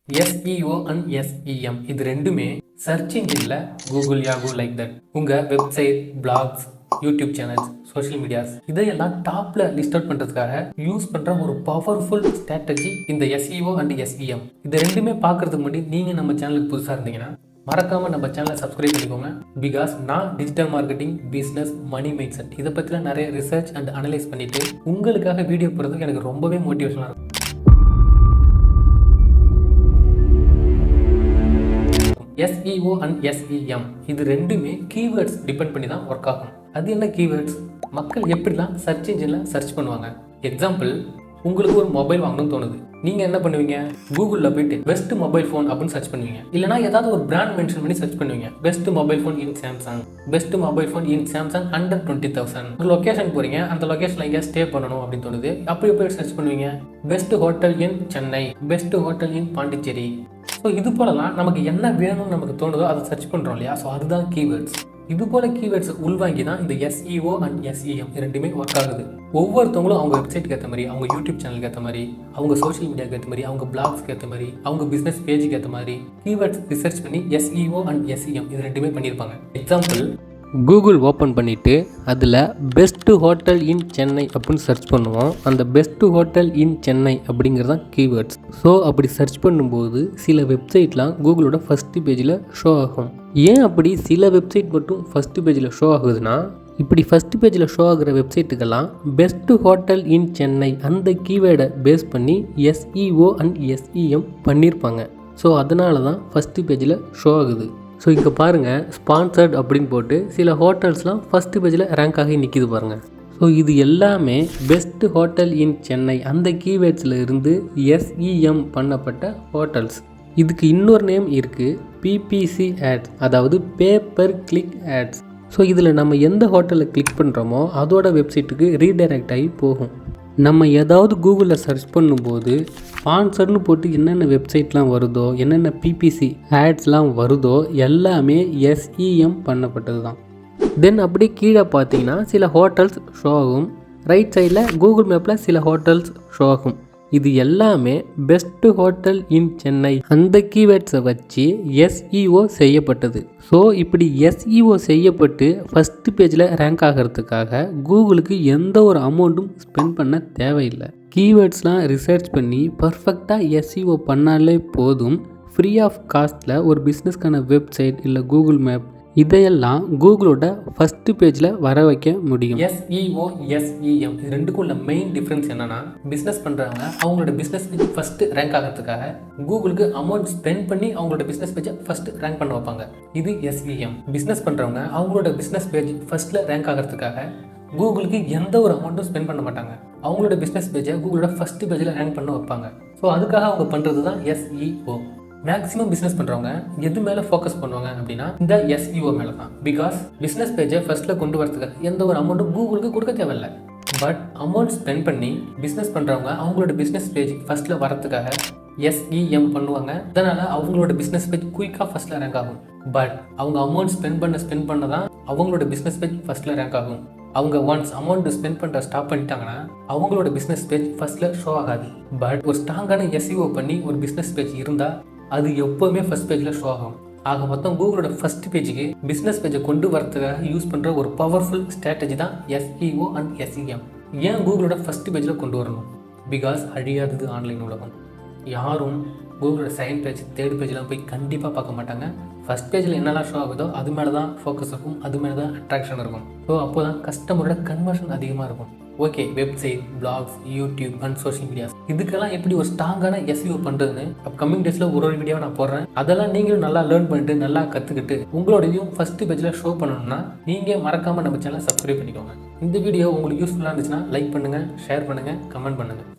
SEO and SEM இது ரெண்டுமே search இன்ஜின்ல கூகுள், யாகூ லைக் தட் உங்க website, blogs, YouTube channels, social medias இதையெல்லாம் டாப்ல லிஸ்ட் அவுட் பண்றதுக்காக யூஸ் பண்ற ஒரு பவர்ஃபுல் ஸ்ட்ராட்டஜி இந்த SEO and SEM. இது ரெண்டுமே பார்க்கறதுக்கு முன்னாடி நீங்க நம்ம சேனலுக்கு புதுசா இருந்தீங்கன்னா மறக்காம நம்ம சேனலை சப்ஸ்கிரைப் பண்ணிக்கோங்க. பிகாஸ் நான் டிஜிட்டல் மார்க்கெட்டிங், பிஸ்னஸ், மணி மைண்ட் செட் இதை பற்றிலாம் நிறைய ரிசர்ச் அண்ட் அனலைஸ் பண்ணிட்டு உங்களுக்காக வீடியோ போடுறதுக்கு எனக்கு ரொம்பவே மோட்டிவேஷனாக இருக்கும். SEO and SEM இது ரெண்டுமே கீவேர்ட்ஸ் டிபெண்ட் பண்ணி தான் ஒர்க் ஆகும். அது என்ன கீவேர்ட்ஸ்? மக்கள் எப்படிலாம் சர்ச் இன்ஜின்ல சர்ச் பண்ணுவாங்க. எக்ஸாம்பிள், உங்களுக்கு ஒரு மொபைல் வாங்கணும்னு தோணுது. நீங்க என்ன பண்ணுவீங்க? கூகுளில் போயிட்டு பெஸ்ட் மொபைல் ஃபோன் அப்படின்னு சர்ச் பண்ணுவீங்க. இல்லைனா ஏதாவது ஒரு பிராண்ட் மென்ஷன் பண்ணி சர்ச் பண்ணுவீங்க. பெஸ்ட் மொபைல் ஃபோன் இன் சாம்சங், பெஸ்ட் மொபைல் ஃபோன் இன் சாம்சங் அண்டர் 20,000. ஒரு லொக்கேஷன் போறீங்க, அந்த லொக்கேஷன்ல எங்கேயா ஸ்டே பண்ணணும் அப்படின்னு தோணுது. அப்படி போய் சர்ச் பண்ணுவீங்க. பெஸ்ட் ஹோட்டல் இன் சென்னை, பெஸ்ட் ஹோட்டல் இன் பாண்டிச்சேரி. ஸோ இது போலலாம் நமக்கு என்ன வேணும்னு நமக்கு தோணுதோ அதை சர்ச் பண்ணுறோம் இல்லையா? ஸோ அதுதான் கீவேர்ட்ஸ். இது போல கீவேர்ட்ஸ் உள்வாங்கி தான் இந்த SEO and SEM ரெண்டுமே ஒர்க் ஆகுது. ஒவ்வொருத்தவங்களும் அவங்க வெப்சைட்டுக்கு ஏற்ற மாதிரி, அவங்க யூடியூப் சேனலுக்கு ஏற்ற மாதிரி, அவங்க சோஷியல் மீடியாவுக்கு ஏற்ற மாதிரி, அவங்க பிளாக்ஸ்க்கு ஏற்ற மாதிரி, அவங்க பிஸ்னஸ் பேஜுக்கு ஏற்ற மாதிரி கீவேர்ட்ஸ் ரிசர்ச் பண்ணி SEO and SEM இது ரெண்டுமே பண்ணியிருப்பாங்க. எக்ஸாம்பிள், கூகுள் ஓப்பன் பண்ணிவிட்டு அதில் பெஸ்ட்டு ஹோட்டல் இன் சென்னை அப்படின்னு சர்ச் பண்ணுவோம். அந்த பெஸ்ட்டு ஹோட்டல் இன் சென்னை அப்படிங்கிறது தான் கீவேர்ட்ஸ். ஸோ அப்படி சர்ச் பண்ணும்போது சில வெப்சைட்லாம் கூகுளோட ஃபஸ்ட்டு பேஜில் ஷோ ஆகும். ஏன் அப்படி சில வெப்சைட் மட்டும் ஃபஸ்ட்டு பேஜில் ஷோ ஆகுதுன்னா, இப்படி ஃபஸ்ட்டு பேஜில் ஷோ ஆகிற வெப்சைட்டுக்கெல்லாம் பெஸ்ட்டு ஹோட்டல் இன் சென்னை அந்த கீவேர்டை பேஸ் பண்ணி SEO and SEM பண்ணியிருப்பாங்க. ஸோ அதனால தான் ஃபஸ்ட்டு பேஜில் ஷோ ஆகுது. ஸோ இங்கே பாருங்கள், ஸ்பான்சர்ட் அப்படின்னு போட்டு சில ஹோட்டல்ஸ்லாம் ஃபஸ்ட்டு பேஜில் ரேங்க் ஆகி நிற்கிது பாருங்கள். ஸோ இது எல்லாமே பெஸ்ட் ஹோட்டல் இன் சென்னை அந்த கீவேர்ட்ஸில் இருந்து SEM பண்ணப்பட்ட ஹோட்டல்ஸ். இதுக்கு இன்னொரு நேம் இருக்குது, PPC ஆட்ஸ், அதாவது பேப்பர் கிளிக் ஆட்ஸ். ஸோ இதில் நம்ம எந்த ஹோட்டலில் கிளிக் பண்ணுறோமோ அதோட வெப்சைட்டுக்கு ரீடைரக்ட் ஆகி போகும். நம்ம ஏதாவது கூகுளில் சர்ச் பண்ணும்போது ஸ்பான்சர்னு போட்டு என்னென்ன வெப்சைட்லாம் வருதோ, என்னென்ன PPC ஆட்ஸ்லாம் வருதோ எல்லாமே SEM பண்ணப்பட்டது தான். தென் அப்படியே கீழே பார்த்தீங்கன்னா சில ஹோட்டல்ஸ் ஷோ ஆகும். ரைட் சைடில் கூகுள் மேப்பில் சில ஹோட்டல்ஸ் ஷோ ஆகும். இது எல்லாமே பெஸ்ட்டு ஹோட்டல் இன் சென்னை அந்த கீவேர்ட்ஸை வச்சு SEO செய்யப்பட்டது. ஸோ இப்படி SEO செய்யப்பட்டு ஃபஸ்ட்டு பேஜில் ரேங்க் ஆகிறதுக்காக கூகுளுக்கு எந்த ஒரு அமௌண்ட்டும் ஸ்பெண்ட் பண்ண தேவையில்லை. கீவேர்ட்ஸ்லாம் ரிசர்ச் பண்ணி பர்ஃபெக்டாக SEO பண்ணாலே போதும். ஃப்ரீ ஆஃப் காஸ்ட்டில் ஒரு பிஸ்னஸ்க்கான வெப்சைட் இல்லை கூகுள் மேப் இதையெல்லாம் கூகுளோட ஃபஸ்ட்டு பேஜில் வர வைக்க முடியும். SEO SEM இது ரெண்டுக்கும் உள்ள மெயின் டிஃப்ரென்ஸ் என்னன்னா, பிஸ்னஸ் பண்ணுறவங்க அவங்களோட பிஸ்னஸ் பேஜ் ஃபஸ்ட்டு ரேங்க் ஆகிறதுக்காக கூகுளுக்கு அமௌண்ட் ஸ்பெண்ட் பண்ணி அவங்களோட பிஸ்னஸ் பேஜை ஃபஸ்ட்டு ரேங்க் பண்ண வைப்பாங்க. இது SEM. பிஸ்னஸ் பண்ணுறவங்க அவங்களோட பிஸ்னஸ் பேஜ் ஃபஸ்ட்டில் ரேங்க் ஆகிறதுக்காக கூகுளுக்கு எந்த ஒரு அமௌண்ட்டும் ஸ்பெண்ட் பண்ண மாட்டாங்க. அவங்களோட பிஸ்னஸ் பேஜை கூகுளோட ஃபஸ்ட்டு பேஜில் ரேங்க் பண்ண வைப்பாங்க. ஸோ அதுக்காக அவங்க பண்ணுறது தான் SEO. மேக்ஸிமம் பிஸ்னஸ் பண்ணுறவங்க எது மேலே ஃபோக்கஸ் பண்ணுவாங்க அப்படின்னா இந்த SEO மேலே தான். பிகாஸ் பிஸ்னஸ் பேஜை ஃபஸ்ட்டில் கொண்டு வரதுக்கு எந்த ஒரு அமௌண்ட்டும் கூகுளுக்கு கொடுக்க தேவையில்லை. பட் அமௌண்ட் ஸ்பெண்ட் பண்ணி பிஸ்னஸ் பண்ணுறவங்க அவங்களோட பிஸ்னஸ் பேஜ் ஃபஸ்ட்டில் வரதுக்காக SEM பண்ணுவாங்க. அதனால் அவங்களோட பிஸ்னஸ் பேஜ் குயிக்காக ஃபஸ்ட்டில் ரேங்க் ஆகும். பட் அவங்க அமௌண்ட் ஸ்பெண்ட் பண்ண தான் அவங்களோட பிஸ்னஸ் பேஜ் ஃபஸ்ட்டில் ரேங்க் ஆகும். அவங்க ஒன்ஸ் அமௌண்ட் ஸ்பெண்ட் பண்ணுற ஸ்டாப் பண்ணிட்டாங்கன்னா அவங்களோட பிஸ்னஸ் பேஜ் ஃபஸ்ட்டில் ஷோ ஆகாது. பட் ஒரு ஸ்ட்ராங்கான SEO பண்ணி ஒரு பிஸ்னஸ் பேஜ் இருந்தால் அது எப்போவுமே ஃபஸ்ட் பேஜில் ஷோ ஆகும். ஆக மொத்தம் கூகுளோட ஃபஸ்ட் பேஜுக்கு பிஸ்னஸ் பேஜை கொண்டு வரதுக்காக யூஸ் பண்ணுற ஒரு பவர்ஃபுல் ஸ்ட்ராட்டஜி தான் SEO and SEM. ஏன் கூகுளோட ஃபஸ்ட் பேஜில் கொண்டு வரணும்? பிகாஸ் அழியாதது ஆன்லைன் உலகம். யாரும் கூகுளோட செகண்ட் பேஜ், தேர்ட் பேஜ்லாம் போய் கண்டிப்பாக பார்க்க மாட்டாங்க. ஃபஸ்ட் பேஜில் என்னெல்லாம் ஷோ ஆகுதோ அது மேலே தான் ஃபோக்கஸ் இருக்கும், அது மேலே தான் அட்ராக்ஷன் இருக்கும். ஸோ அப்போ தான் கஸ்டமரோட கன்வர்ஷன் அதிகமாக இருக்கும். Okay, website, blogs, YouTube and social medias இதுக்கெல்லாம் எப்படி ஒரு ஸ்ட்ராங்கான SEO பண்ணுறதுன்னு அப்கமிங் டேஸில் ஒரு வீடியோவை நான் போடுறேன். அதெல்லாம் நீங்களும் நல்லா லேர்ன் பண்ணிட்டு நல்லா கற்றுக்கிட்டு உங்களோடையும் ஃபஸ்ட்டு பேஜில் ஷோ பண்ணணும்னா நீங்கள் மறக்காமல் நம்ம சேனலை சப்ஸ்கிரைப் பண்ணிக்கோங்க. இந்த வீடியோ உங்களுக்கு யூஸ்ஃபுல்லாக இருந்துச்சுன்னா லைக் பண்ணுங்கள், ஷேர் பண்ணுங்கள், கமெண்ட் பண்ணுங்கள்.